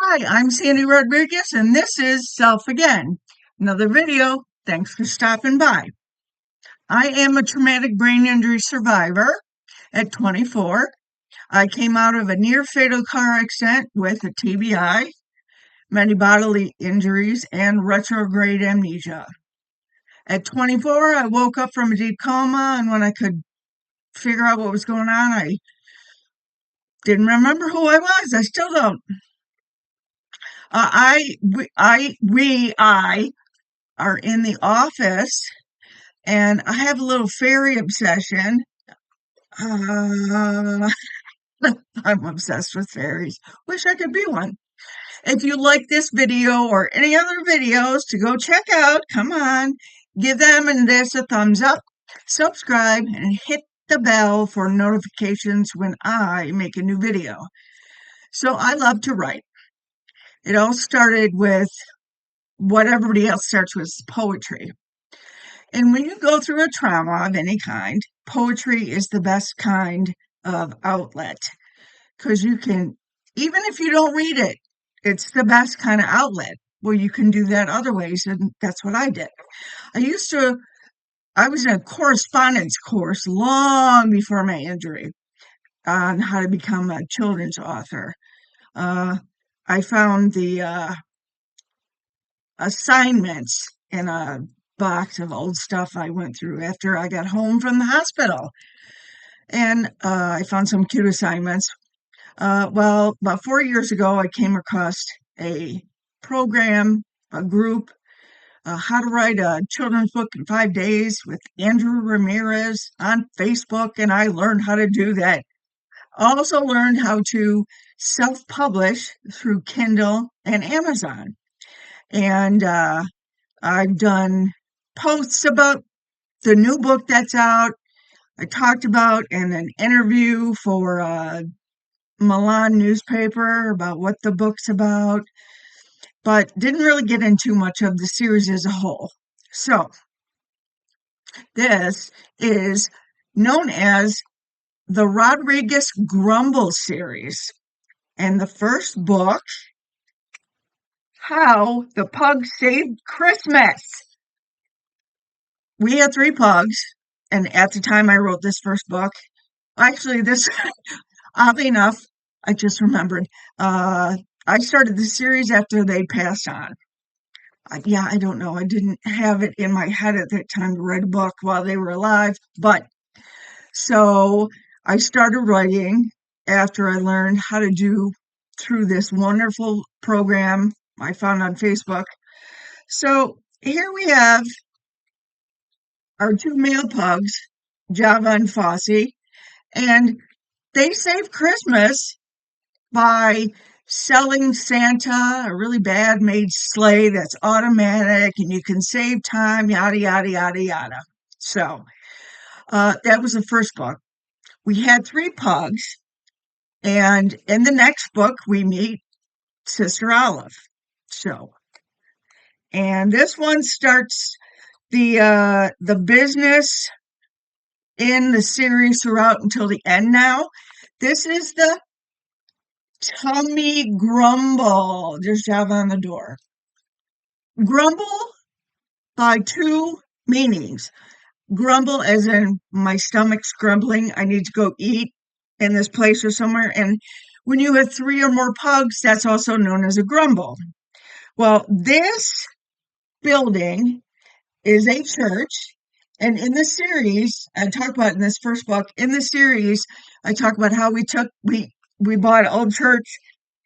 Hi, I'm Sandy Rodriguez, and this is Self Again. Another video. Thanks for stopping by. I am a traumatic brain injury survivor at 24. I came out of a near fatal car accident with a TBI, many bodily injuries, and retrograde amnesia. At 24, I woke up from a deep coma, and when I could figure out what was going on, I didn't remember who I was. I still don't. I are in the office, and I have a little fairy obsession. Uh, I'm obsessed with fairies. Wish I could be one. If you like this video or any other videos to go check out, come on, give them and this a thumbs up, subscribe, and hit the bell for notifications when I make a new video. So I love to write. It all started with what everybody else starts with, poetry. And when you go through a trauma of any kind, poetry is the best kind of outlet because you can, even if you don't read it, it's the best kind of outlet where you can do that other ways. And that's what I did. I was in a correspondence course long before my injury on how to become a children's author. I found the assignments in a box of old stuff I went through after I got home from the hospital. And I found some cute assignments. Well, about 4 years ago, I came across a program, a group, How to Write a Children's Book in 5 Days with Andrew Ramirez on Facebook, and I learned how to do that. I also learned how to self-publish through Kindle and Amazon. And I've done posts about the new book that's out. I talked about in an interview for Milan newspaper about what the book's about, but didn't really get into much of the series as a whole. So this is known as the Rodriguez Grumble series. And the first book, How the Pug Saved Christmas. We had 3 pugs, and at the time I wrote this first book, actually this, oddly enough, I just remembered, I started the series after they passed on. I don't know. I didn't have it in my head at that time to write a book while they were alive, but so I started writing after I learned how to do through this wonderful program I found on Facebook. So here we have our 2 male pugs, Java and Fosse, and they save Christmas by selling Santa a really bad made sleigh that's automatic and you can save time, yada, yada, yada, yada. So that was the first book. We had 3 pugs, and in the next book, we meet Sister Olive. And this one starts the business in the series throughout until the end now. This is the tummy grumble. There's Java on the door. Grumble by 2 meanings. Grumble as in my stomach's grumbling. I need to go eat in this place or somewhere. And when you have 3 or more pugs, that's also known as a grumble. Well, this building is a church. And in the series, I talk about in this first book, in the series, I talk about how we bought an old church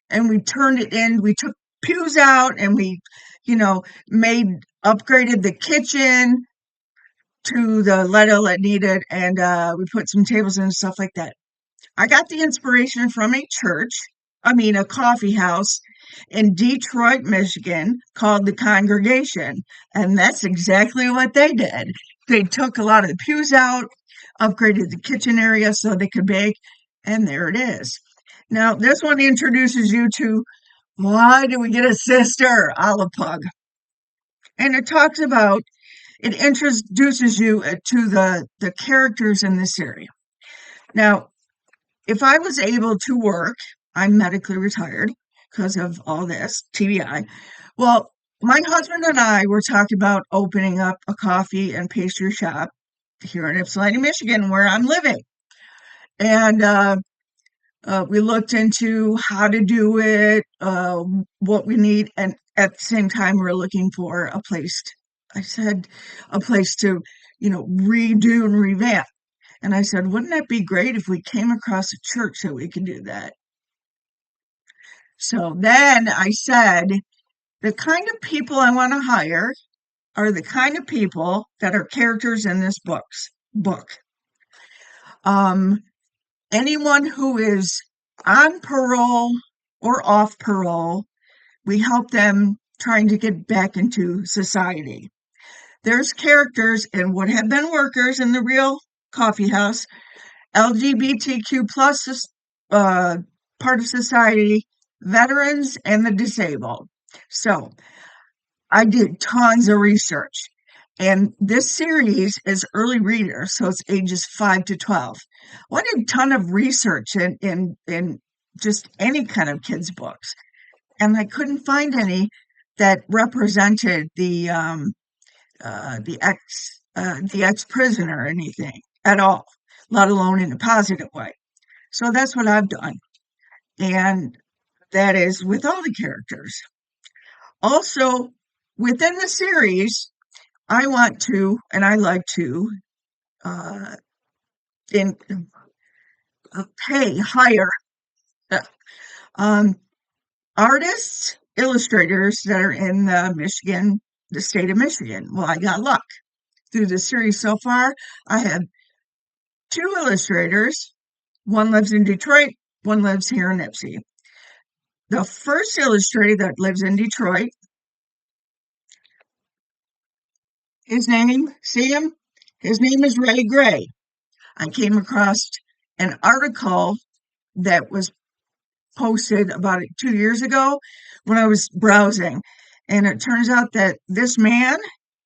and we turned it in. We took pews out and we, upgraded the kitchen to the level it needed. And we put some tables in and stuff like that. I got the inspiration from a coffee house in Detroit, Michigan called The Congregation. And that's exactly what they did. They took a lot of the pews out, upgraded the kitchen area so they could bake, and there it is. Now, this one introduces you to why did we get a sister, Olive Pug? And it introduces you to the characters in this series. Now, if I was able to work, I'm medically retired, because of all this TBI. Well, my husband and I were talking about opening up a coffee and pastry shop here in Ypsilanti, Michigan, where I'm living. And we looked into how to do it, what we need, and at the same time, we're looking for a place. I said a place to, redo and revamp. And I said, wouldn't that be great if we came across a church that we could do that? So then I said, the kind of people I want to hire are the kind of people that are characters in this book. Um, Anyone who is on parole or off parole, we help them trying to get back into society. There's characters in what have been workers in the real coffee house, LGBTQ plus part of society, veterans, and the disabled. So I did tons of research. And this series is early readers, so it's ages 5 to 12. Well, I did a ton of research in just any kind of kids' books, and I couldn't find any that represented the ex prisoner or anything at all, let alone in a positive way. So that's what I've done, and that is with all the characters. Also, within the series, I want to, and I like to, uh, in hire uh, um, artists, illustrators that are in the state of Michigan. Well, I got luck through the series so far. I have two illustrators. One lives in Detroit. One lives here in Ipsy. The first illustrator that lives in Detroit, see him? His name is Ray Gray. I came across an article that was posted about 2 years ago when I was browsing. And it turns out that this man,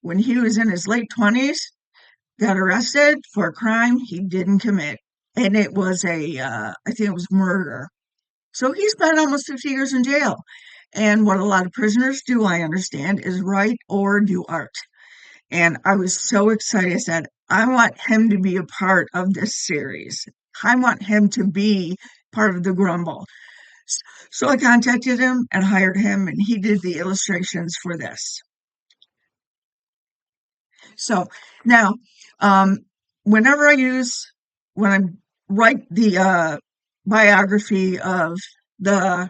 when he was in his late 20s, got arrested for a crime he didn't commit. And it was I think it was murder. So he spent almost 50 years in jail. And what a lot of prisoners do, I understand, is write or do art. And I was so excited. I said, I want him to be a part of this series. I want him to be part of the Grumble. So I contacted him and hired him, and he did the illustrations for this. So now, um, whenever when I write the biography of the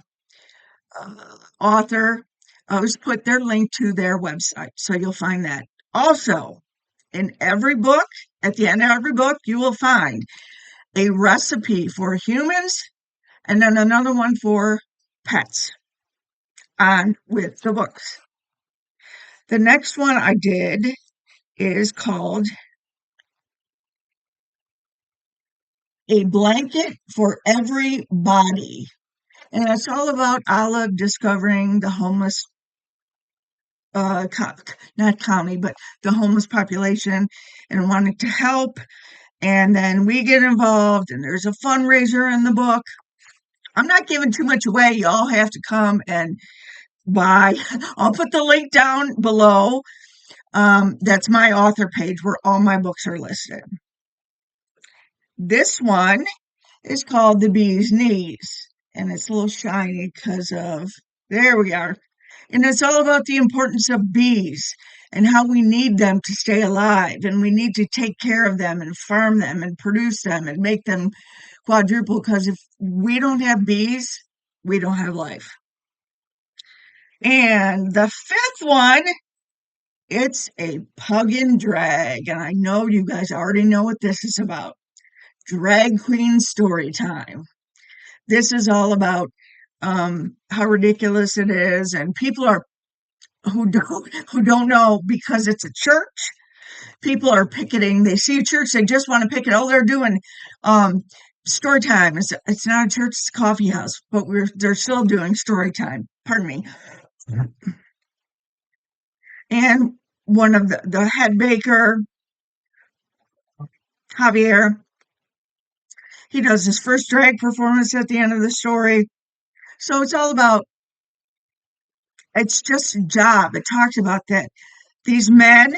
author, I always put their link to their website. So you'll find that. Also, in every book, at the end of every book, you will find a recipe for humans and then another one for pets on with the books. The next one I did is called A Blanket for Every Body. And it's all about Olive discovering the homeless, not county, but the homeless population and wanting to help. And then we get involved, and there's a fundraiser in the book. I'm not giving too much away. You all have to come and buy. I'll put the link down below. That's my author page where all my books are listed. This one is called The Bee's Knees, and it's a little shiny because there we are. And it's all about the importance of bees and how we need them to stay alive, and we need to take care of them and farm them and produce them and make them quadruple, because if we don't have bees, we don't have life. And the fifth one, it's a Pug and Drag, and I know you guys already know what this is about. Drag queen story time. This is all about how ridiculous it is, and people are who don't know, because it's a church. People are picketing. They see a church, they just want to picket. Oh, they're doing story time. It's not a church, it's a coffee house, but they're still doing story time. Pardon me. And one of the head baker, Javier, he does his first drag performance at the end of the story. So it's all about It's just a job. It talks about that. These men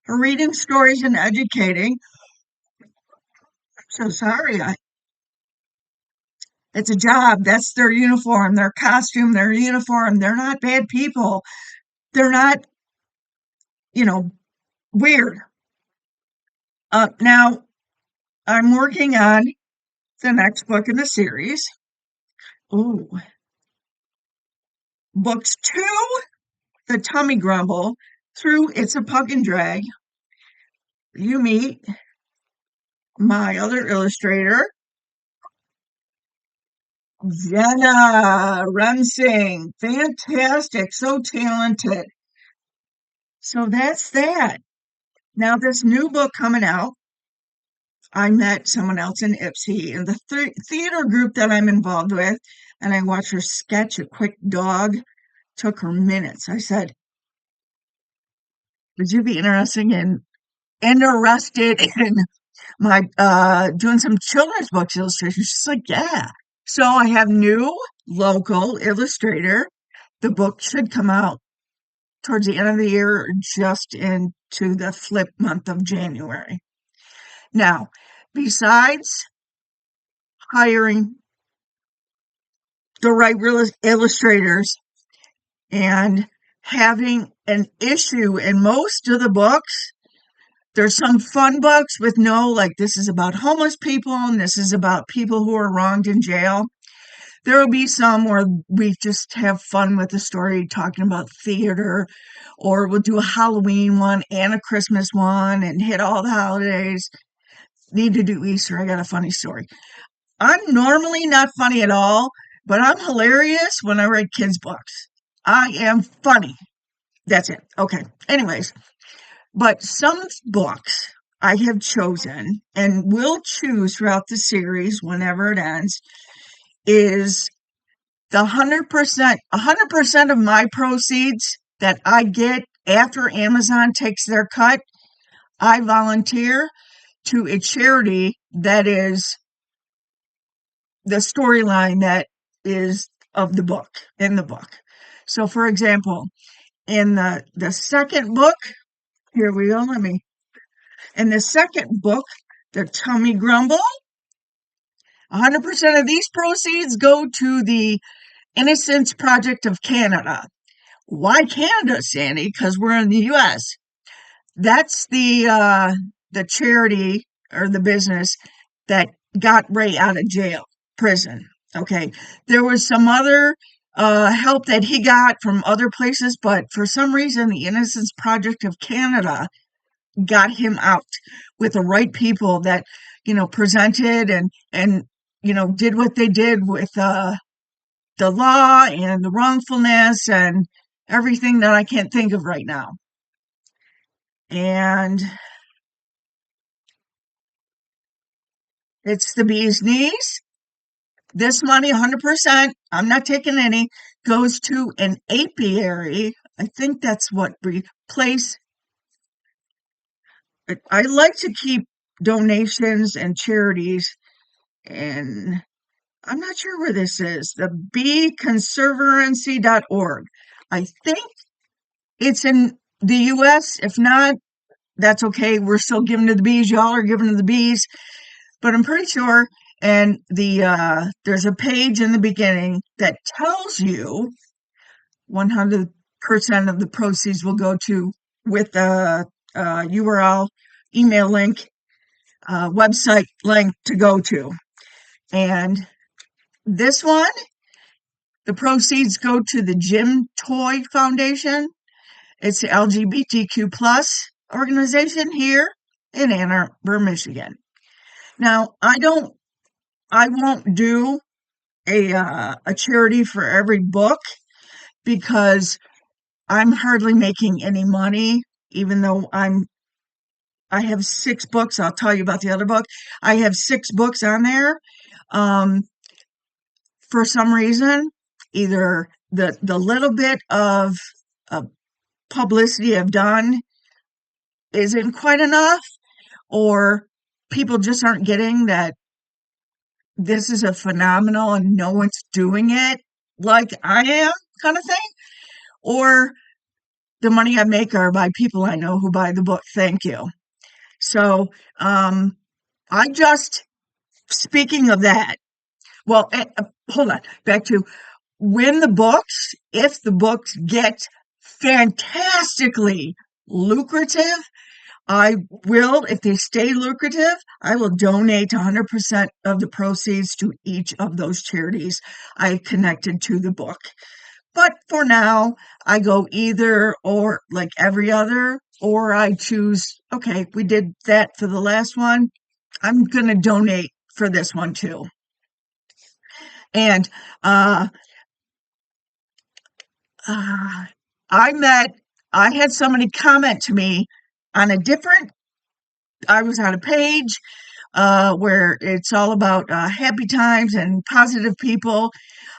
are reading stories and educating. So sorry. It's a job. That's their uniform, their costume, their uniform. They're not bad people. They're not, you know, weird. Now I'm working on the next book in the series. Ooh, books two, The Tummy Grumble, through It's a Pug and Drag. You meet my other illustrator, Jenna Rensing. Fantastic, so talented. So that's that. Now, this new book coming out, I met someone else in Ipsy in the theater group that I'm involved with, and I watched her sketch a quick dog. Took her minutes. I said, "Would you be interested in my doing some children's books illustration?" She's like, "Yeah." So I have new local illustrator. The book should come out towards the end of the year, just into the flip month of January. Now, besides hiring the right illustrators and having an issue in most of the books, there's some fun books with no, like, this is about homeless people and this is about people who are wronged in jail. There will be some where we just have fun with the story, talking about theater, or we'll do a Halloween one and a Christmas one and hit all the holidays. Need to do Easter. I got a funny story. I'm normally not funny at all, but I'm hilarious when I write kids' books. I am funny. That's it. Okay. Anyways, but some books I have chosen and will choose throughout the series whenever it ends is the 100% of my proceeds that I get after Amazon takes their cut. I volunteer to a charity that is the storyline that is of the book, in the book. So, for example, in the second book, here we go. In the second book, The Tummy Grumble, 100% of these proceeds go to the Innocence Project of Canada. Why Canada, Sandy? Because we're in the U.S. That's the charity or the business that got Ray out of prison. Okay, there was some other help that he got from other places, but for some reason, the Innocence Project of Canada got him out with the right people that presented and did what they did with the law and the wrongfulness and everything that I can't think of right now. And it's the bee's knees. This money, 100%, I'm not taking any, goes to an apiary. I think that's what place. I like to keep donations and charities, and I'm not sure where this is. The beeconservancy.org. I think it's in the US. If not, that's okay. We're still giving to the bees. Y'all are giving to the bees. But I'm pretty sure, and there's a page in the beginning that tells you 100% of the proceeds will go to, with a URL, email link, website link to go to. And this one, the proceeds go to the Jim Toy Foundation. It's the LGBTQ plus organization here in Ann Arbor, Michigan. Now, I won't do a charity for every book because I'm hardly making any money, even though I have 6 books. I'll tell you about the other book. I have 6 books on there. For some reason, either the little bit of publicity I've done isn't quite enough, or people just aren't getting that this is a phenomenal and no one's doing it like I am, kind of thing. or the money I make are by people I know who buy the book. Thank you. So, I just, speaking of that, well, hold on, back to when the books, if the books get fantastically lucrative, I will, if they stay lucrative, I will donate 100% of the proceeds to each of those charities I connected to the book. But for now, I go either or, like every other, or I choose, okay, we did that for the last one. I'm going to donate for this one too. And uh, uh, I met, I had somebody comment to me on a different, I was on a page where it's all about happy times and positive people.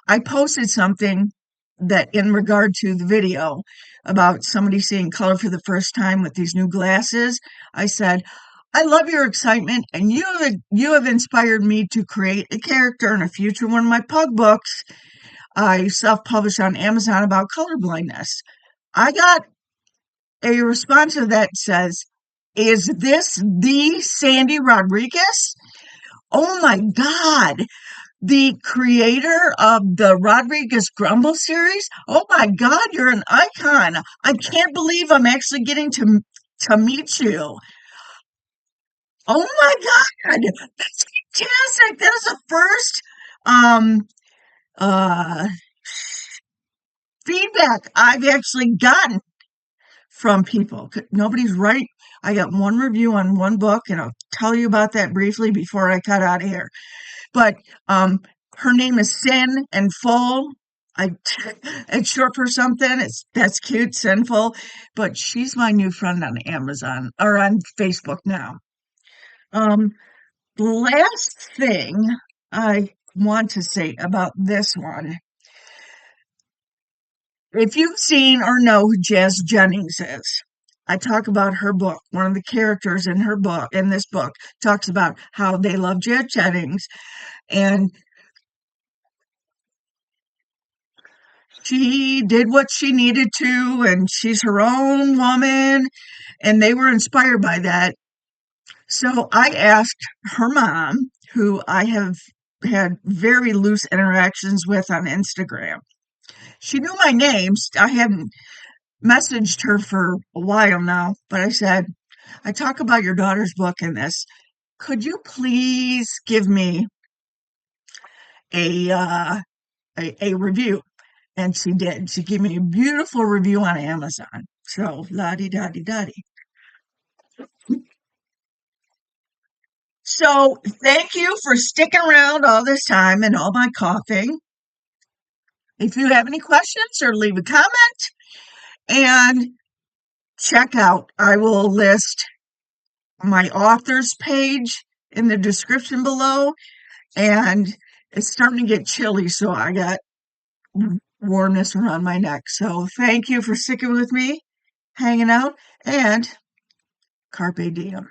I posted something that in regard to the video about somebody seeing color for the first time with these new glasses. I said, I love your excitement, and you have inspired me to create a character in a future one of my pug books I self-published on Amazon about color blindness. I got a response to that says, is this the Sandy Rodriguez? Oh my God, the creator of the Rodriguez Grumble series. Oh my God, you're an icon. I can't believe I'm actually getting to meet you. Oh my God, that's fantastic. That is the first um uh feedback I've actually gotten from people. Nobody's right. I got one review on one book, and I'll tell you about that briefly before I cut out of here. But her name is Sin and Full. I it's short for something. That's cute, Sinful. But she's my new friend on Amazon or on Facebook now. Um, the last thing I want to say about this one, if you've seen or know who Jazz Jennings is, I talk about her book. One of the characters in her book, in this book, talks about how they love Jazz Jennings, and she did what she needed to, and she's her own woman, and they were inspired by that. So I asked her mom, who I have had very loose interactions with on Instagram. She knew my name. I hadn't messaged her for a while now, but I said, I talk about your daughter's book in this. Could you please give me a a review? And she did. She gave me a beautiful review on Amazon. So la di da di da di. So thank you for sticking around all this time and all my coughing. If you have any questions or leave a comment and check out, I will list my author's page in the description below. And it's starting to get chilly, so I got warmness around my neck. So thank you for sticking with me, hanging out, and carpe diem.